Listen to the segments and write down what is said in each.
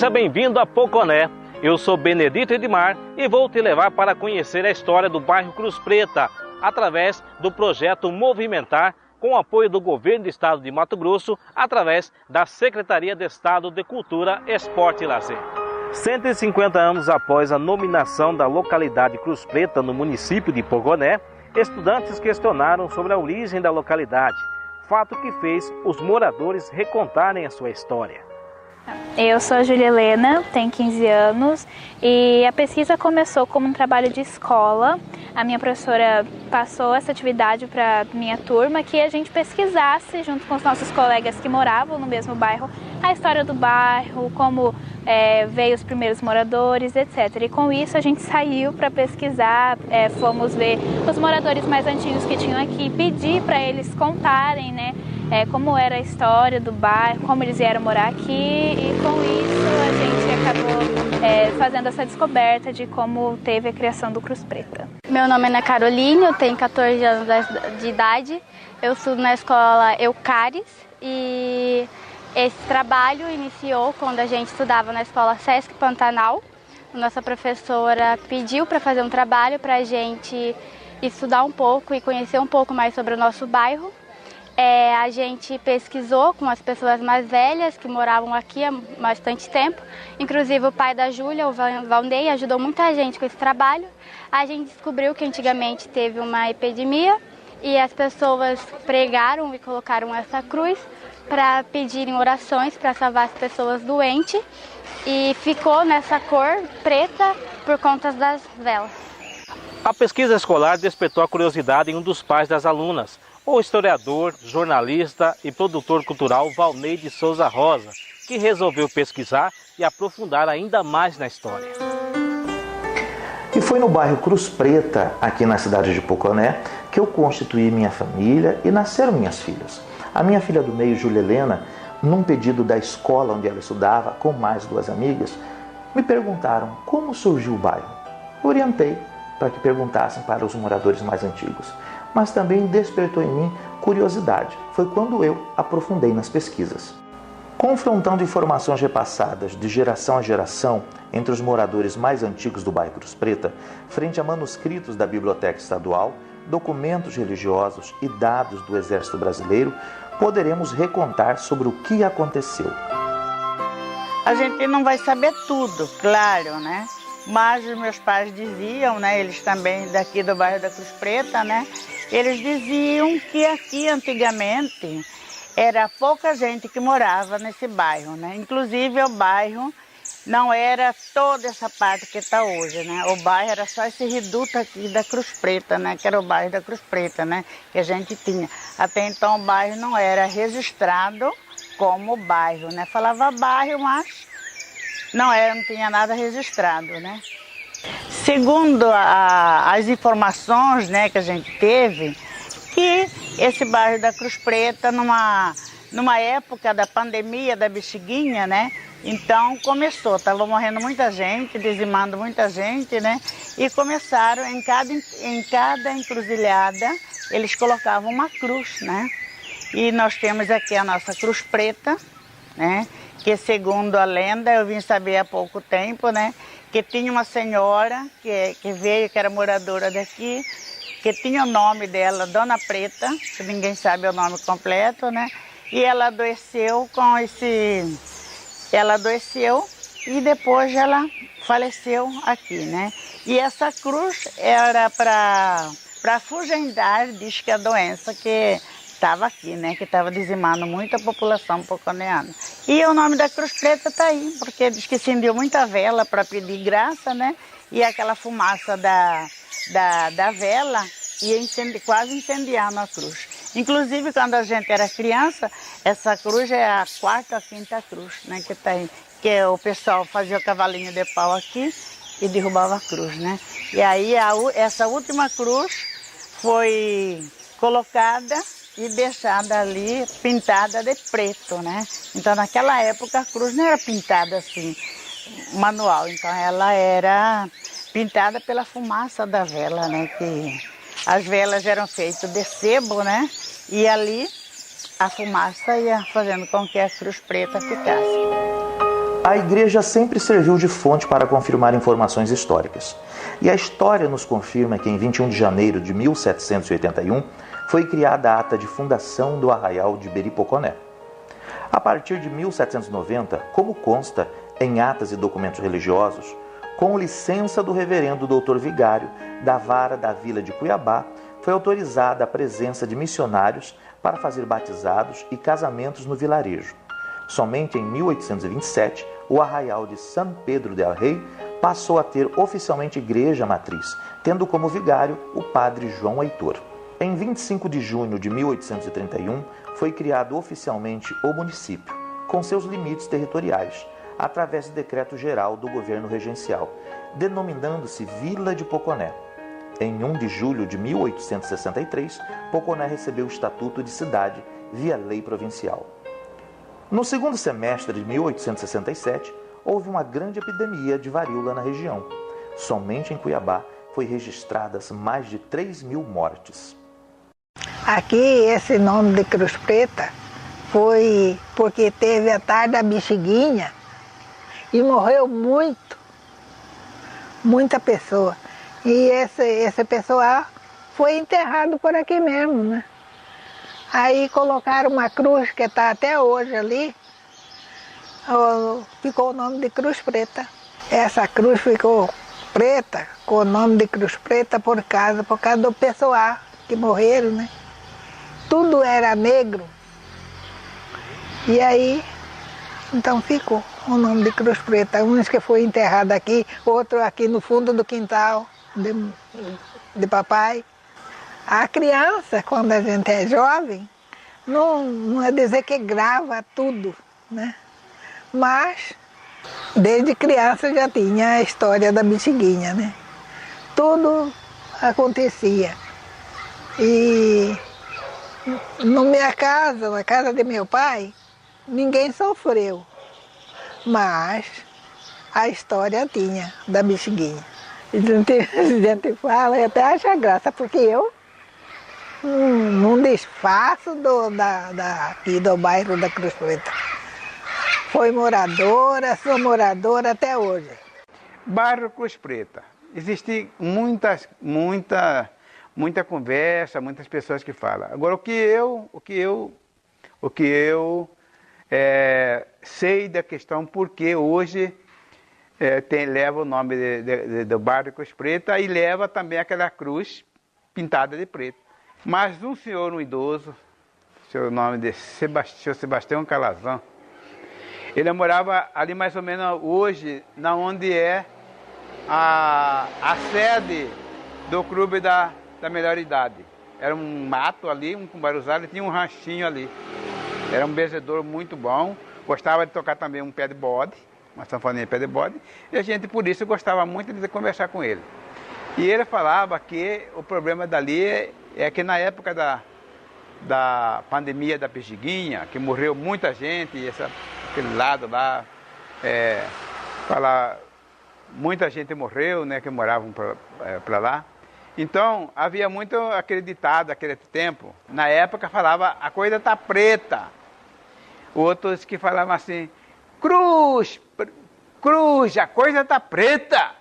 Seja bem-vindo a Poconé. Eu sou Benedito Edmar e vou te levar para conhecer a história do bairro Cruz Preta através do projeto Movimentar, com o apoio do Governo do Estado de Mato Grosso, através da Secretaria de Estado de Cultura, Esporte e Lazer. 150 anos após a nominação da localidade Cruz Preta no município de Poconé, estudantes questionaram sobre a origem da localidade, fato que fez os moradores recontarem a sua história. Eu sou a Júlia Helena, tenho 15 anos e a pesquisa começou como um trabalho de escola. A minha professora passou essa atividade para minha turma, que a gente pesquisasse junto com os nossos colegas que moravam no mesmo bairro, a história do bairro, como veio os primeiros moradores, etc. E com isso a gente saiu para pesquisar, fomos ver os moradores mais antigos que tinham aqui, pedir para eles contarem, né? Como era a história do bairro, como eles vieram morar aqui, e com isso a gente acabou fazendo essa descoberta de como teve a criação do Cruz Preta. Meu nome é Ana Caroline, eu tenho 14 anos de idade, eu estudo na escola Eucaris e esse trabalho iniciou quando a gente estudava na escola Sesc Pantanal. Nossa professora pediu para fazer um trabalho para a gente estudar um pouco e conhecer um pouco mais sobre o nosso bairro. A gente pesquisou com as pessoas mais velhas que moravam aqui há bastante tempo. Inclusive o pai da Júlia, o Valnei, ajudou muita gente com esse trabalho. A gente descobriu que antigamente teve uma epidemia e as pessoas pregaram e colocaram essa cruz para pedirem orações para salvar as pessoas doentes. E ficou nessa cor preta por conta das velas. A pesquisa escolar despertou a curiosidade em um dos pais das alunas, o historiador, jornalista e produtor cultural Valnei de Souza Rosa, que resolveu pesquisar e aprofundar ainda mais na história. E foi no bairro Cruz Preta, aqui na cidade de Poconé, que eu constituí minha família e nasceram minhas filhas. A minha filha do meio, Júlia Helena, num pedido da escola onde ela estudava, com mais 2 amigas, me perguntaram como surgiu o bairro. Eu orientei para que perguntassem para os moradores mais antigos, mas também despertou em mim curiosidade. Foi quando eu aprofundei nas pesquisas. Confrontando informações repassadas de geração a geração entre os moradores mais antigos do bairro Cruz Preta, frente a manuscritos da Biblioteca Estadual, documentos religiosos e dados do Exército Brasileiro, poderemos recontar sobre o que aconteceu. A gente não vai saber tudo, claro, né? Mas os meus pais diziam, né, eles também daqui do bairro da Cruz Preta, né, eles diziam que aqui antigamente era pouca gente que morava nesse bairro, né, inclusive o bairro não era toda essa parte que está hoje, né, o bairro era só esse reduto aqui da Cruz Preta, né, que era o bairro da Cruz Preta, né, que a gente tinha. Até então o bairro não era registrado como bairro, né, falava bairro, mas não tinha nada registrado, né? Segundo as informações, né, que a gente teve, que esse bairro da Cruz Preta, numa época da pandemia da bexiguinha, né, então começou, estava morrendo muita gente, dizimando muita gente, né, e começaram em cada encruzilhada, eles colocavam uma cruz, né, e nós temos aqui a nossa Cruz Preta, né, que segundo a lenda, eu vim saber há pouco tempo, né, que tinha uma senhora que veio, que era moradora daqui, que tinha o nome dela, Dona Preta, que ninguém sabe o nome completo, né, e ela adoeceu ela adoeceu e depois ela faleceu aqui, né, e essa cruz era para afugentar, diz que a doença que estava aqui, né, que estava dizimando muito a população poconeana. E o nome da Cruz Preta está aí, porque diz que acendiu muita vela para pedir graça, né, e aquela fumaça da vela ia quase incendiando a cruz. Inclusive, quando a gente era criança, essa cruz é a 4ª ou 5ª cruz, né, que está aí, que o pessoal fazia o cavalinho de pau aqui e derrubava a cruz, né. E aí essa última cruz foi colocada e deixada ali, pintada de preto, né? Então, naquela época, a cruz não era pintada assim, manual. Então, ela era pintada pela fumaça da vela, né? Que as velas eram feitas de sebo, né? E ali, a fumaça ia fazendo com que a Cruz Preta ficasse. A igreja sempre serviu de fonte para confirmar informações históricas. E a história nos confirma que em 21 de janeiro de 1781 foi criada a ata de fundação do Arraial de Iberi-Poconé. A partir de 1790, como consta em atas e documentos religiosos, com licença do reverendo doutor vigário da vara da vila de Cuiabá, foi autorizada a presença de missionários para fazer batizados e casamentos no vilarejo. Somente em 1827, o Arraial de São Pedro del Rei passou a ter oficialmente igreja matriz, tendo como vigário o padre João Heitor. Em 25 de junho de 1831, foi criado oficialmente o município, com seus limites territoriais, através do decreto geral do governo regencial, denominando-se Vila de Poconé. Em 1 de julho de 1863, Poconé recebeu o estatuto de cidade via lei provincial. No segundo semestre de 1867, houve uma grande epidemia de varíola na região. Somente em Cuiabá foi registradas mais de 3.000 mortes. Aqui, esse nome de Cruz Preta foi porque teve a tarde da bexiguinha e morreu muita pessoa. E esse pessoal foi enterrado por aqui mesmo, né? Aí colocaram uma cruz que está até hoje ali, ficou o nome de Cruz Preta. Essa cruz ficou preta, com o nome de Cruz Preta por causa do pessoal que morreram, né? Tudo era negro. E aí, então ficou o nome de Cruz Preta. Uns que foi enterrado aqui, outro aqui no fundo do quintal de papai. A criança, quando a gente é jovem, não é dizer que grava tudo, né? Mas, desde criança já tinha a história da bexiguinha, né? Tudo acontecia. E na minha casa, na casa de meu pai, ninguém sofreu. Mas a história tinha da bexiguinha. A gente fala e até acha graça, porque eu não desfaço aqui do bairro da Cruz Preta. Sou moradora até hoje. Bairro Cruz Preta. Existe muita conversa, muitas pessoas que falam. Agora, o que eu sei da questão, porque hoje leva o nome do bairro Cruz Preta e leva também aquela cruz pintada de preto. Mas um senhor, um idoso, seu nome de Sebastião Calazão, ele morava ali mais ou menos hoje, na onde é a sede do clube da melhor idade. Era um mato ali, um cumbaruzal, ele tinha um ranchinho ali. Era um benzedor muito bom, gostava de tocar também um pé de bode, uma sanfoninha de pé de bode, e a gente por isso gostava muito de conversar com ele. E ele falava que o problema dali é que na época da pandemia da bexiguinha, que morreu muita gente, aquele lado lá, muita gente morreu, né, que moravam para lá. Então, havia muito acreditado naquele tempo. Na época falava, a coisa está preta. Outros que falavam assim, cruz, a coisa está preta.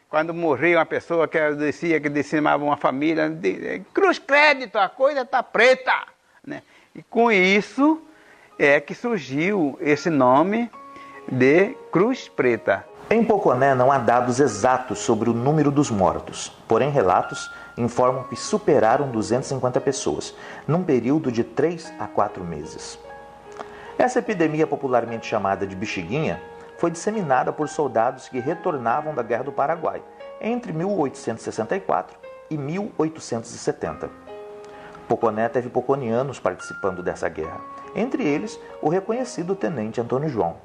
Quando morria uma pessoa que dizimava uma família, cruz crédito, a coisa está preta. Né? E com isso é que surgiu esse nome de Cruz Preta. Em Poconé não há dados exatos sobre o número dos mortos, porém relatos informam que superaram 250 pessoas, num período de 3 a 4 meses. Essa epidemia, popularmente chamada de bexiguinha, foi disseminada por soldados que retornavam da Guerra do Paraguai, entre 1864 e 1870. Poconé teve poconianos participando dessa guerra, entre eles o reconhecido tenente Antônio João.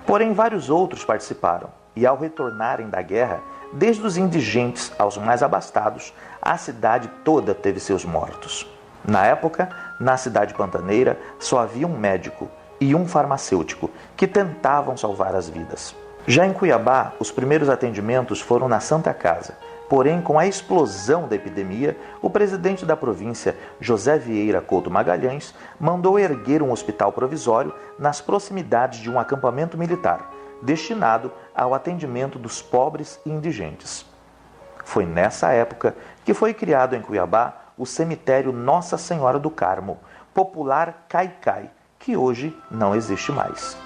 Porém, vários outros participaram, e ao retornarem da guerra, desde os indigentes aos mais abastados, a cidade toda teve seus mortos. Na época, na cidade pantaneira, só havia um médico e um farmacêutico que tentavam salvar as vidas. Já em Cuiabá, os primeiros atendimentos foram na Santa Casa, porém, com a explosão da epidemia, o presidente da província, José Vieira Couto Magalhães, mandou erguer um hospital provisório nas proximidades de um acampamento militar, destinado ao atendimento dos pobres e indigentes. Foi nessa época que foi criado em Cuiabá o cemitério Nossa Senhora do Carmo, popular Caicai, que hoje não existe mais.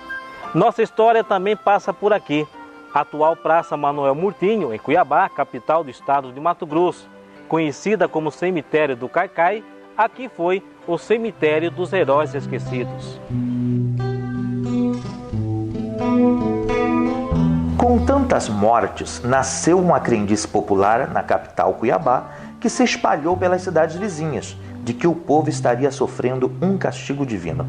Nossa história também passa por aqui. A atual Praça Manuel Murtinho, em Cuiabá, capital do estado de Mato Grosso. Conhecida como Cemitério do Caicai, aqui foi o Cemitério dos Heróis Esquecidos. Com tantas mortes, nasceu uma crendice popular na capital Cuiabá que se espalhou pelas cidades vizinhas, de que o povo estaria sofrendo um castigo divino.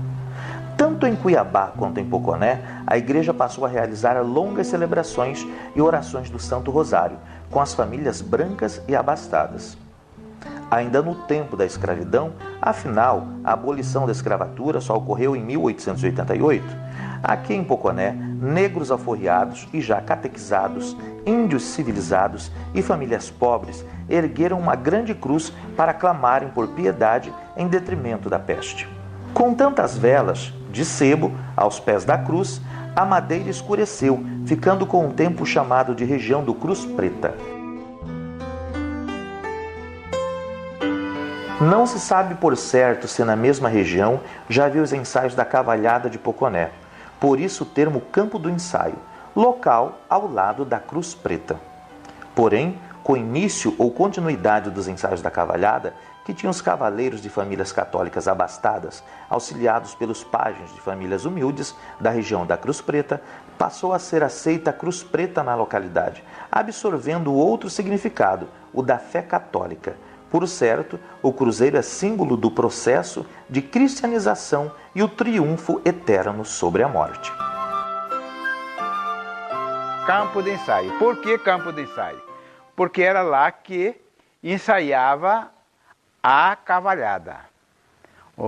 Tanto em Cuiabá quanto em Poconé, a igreja passou a realizar longas celebrações e orações do Santo Rosário, com as famílias brancas e abastadas. Ainda no tempo da escravidão, afinal, a abolição da escravatura só ocorreu em 1888, aqui em Poconé, negros alforriados e já catequizados, índios civilizados e famílias pobres ergueram uma grande cruz para clamarem por piedade em detrimento da peste. Com tantas velas, de sebo, aos pés da cruz, a madeira escureceu, ficando com o tempo chamado de região do Cruz Preta. Não se sabe por certo se na mesma região já havia os ensaios da Cavalhada de Poconé, por isso o termo Campo do Ensaio, local ao lado da Cruz Preta. Porém, com o início ou continuidade dos ensaios da Cavalhada, que tinham os cavaleiros de famílias católicas abastadas, auxiliados pelos pajens de famílias humildes da região da Cruz Preta, passou a ser aceita a Cruz Preta na localidade, absorvendo outro significado, o da fé católica. Por certo, o cruzeiro é símbolo do processo de cristianização e o triunfo eterno sobre a morte. Campo de ensaio. Por que campo de ensaio? Porque era lá que ensaiava a cavalhada.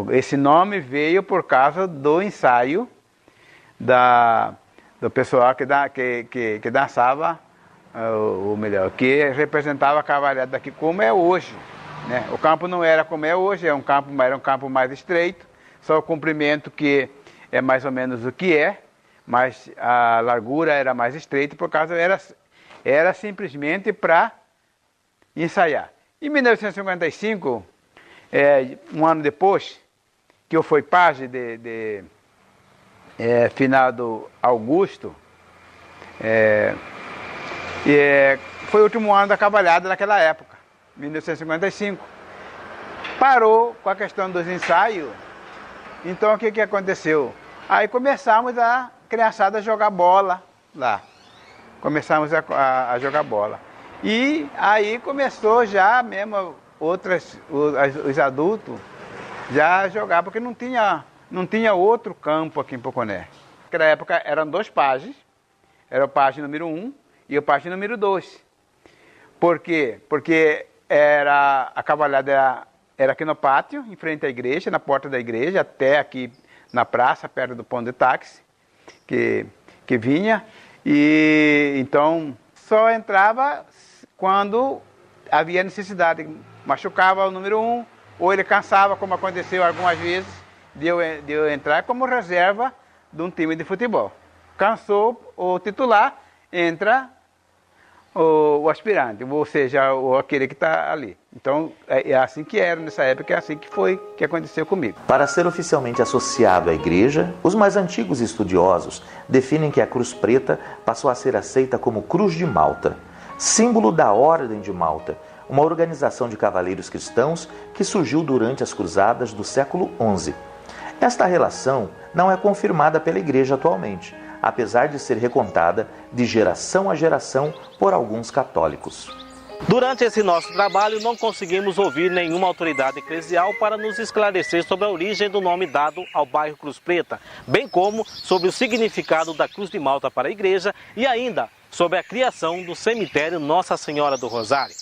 Esse nome veio por causa do ensaio do pessoal que dançava, ou melhor, que representava a cavalhada daqui como é hoje. Né? O campo não era como é hoje, era um campo mais estreito, só o comprimento que é mais ou menos o que é, mas a largura era mais estreita, por causa era simplesmente para ensaiar. Em 1955, um ano depois, que eu fui pajem de finado Augusto, foi o último ano da cavalhada daquela época, 1955. Parou com a questão dos ensaios, então o que aconteceu? Aí começamos a criançada a jogar bola lá, começamos a jogar bola. E aí começou já mesmo os adultos já a jogar, porque não tinha outro campo aqui em Poconé. Naquela época eram dois pajes, era o pajem número 1 e o pajem número 2. Por quê? Porque a cavalhada era aqui no pátio, em frente à igreja, na porta da igreja, até aqui na praça, perto do ponto de táxi, que vinha. E então só entrava quando havia necessidade, machucava o número 1, ou ele cansava, como aconteceu algumas vezes, de eu entrar como reserva de um time de futebol. Cansou o titular, entra o aspirante, ou seja, aquele que está ali. Então, é assim que era nessa época, é assim que aconteceu comigo. Para ser oficialmente associado à igreja, os mais antigos estudiosos definem que a Cruz Preta passou a ser aceita como Cruz de Malta, símbolo da Ordem de Malta, uma organização de cavaleiros cristãos que surgiu durante as cruzadas do século XI. Esta relação não é confirmada pela igreja atualmente, apesar de ser recontada de geração a geração por alguns católicos. Durante esse nosso trabalho, não conseguimos ouvir nenhuma autoridade eclesial para nos esclarecer sobre a origem do nome dado ao bairro Cruz Preta, bem como sobre o significado da Cruz de Malta para a igreja e ainda sobre a criação do cemitério Nossa Senhora do Rosário.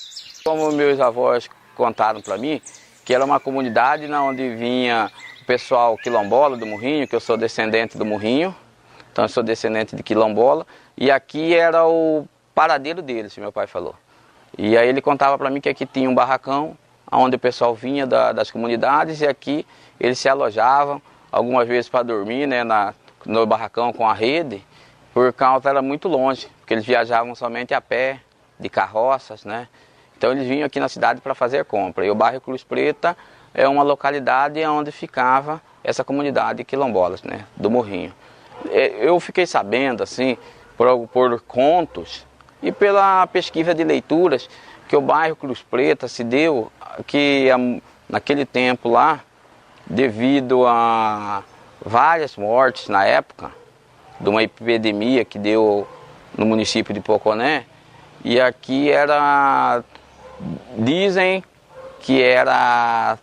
Como meus avós contaram para mim, que era uma comunidade onde vinha o pessoal quilombola do Morrinho, que eu sou descendente do Morrinho, então eu sou descendente de quilombola, e aqui era o paradeiro deles, meu pai falou. E aí ele contava para mim que aqui tinha um barracão, onde o pessoal vinha das comunidades, e aqui eles se alojavam, algumas vezes para dormir, né, no barracão com a rede, por causa era muito longe, porque eles viajavam somente a pé, de carroças, né? Então eles vinham aqui na cidade para fazer compra. E o bairro Cruz Preta é uma localidade onde ficava essa comunidade quilombola, né, do Morrinho. Eu fiquei sabendo, assim, por contos e pela pesquisa de leituras, que o bairro Cruz Preta se deu, que naquele tempo lá, devido a várias mortes na época, de uma epidemia que deu no município de Poconé, e aqui dizem que era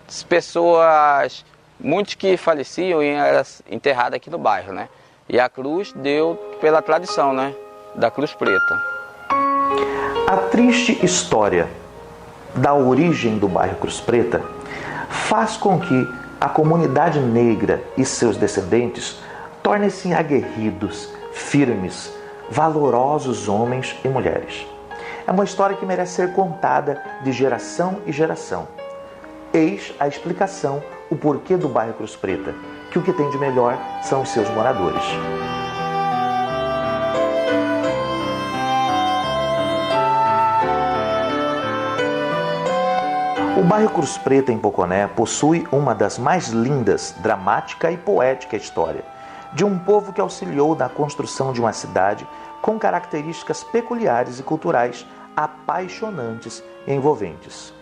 as pessoas, muitos que faleciam e eram enterrados aqui no bairro, né? E a cruz deu pela tradição, né, da Cruz Preta. A triste história da origem do bairro Cruz Preta faz com que a comunidade negra e seus descendentes tornem-se aguerridos, firmes, valorosos homens e mulheres. É uma história que merece ser contada de geração em geração. Eis a explicação, o porquê do bairro Cruz Preta, que o que tem de melhor são os seus moradores. O bairro Cruz Preta, em Poconé, possui uma das mais lindas, dramática e poética história de um povo que auxiliou na construção de uma cidade com características peculiares e culturais apaixonantes e envolventes.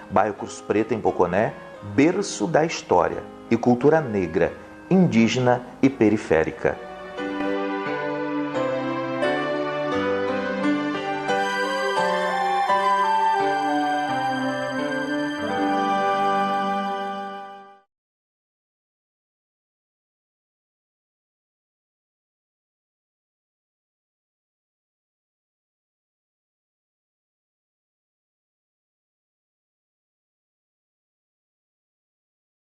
Bairro Cruz Preta, em Poconé, berço da história e cultura negra, indígena e periférica.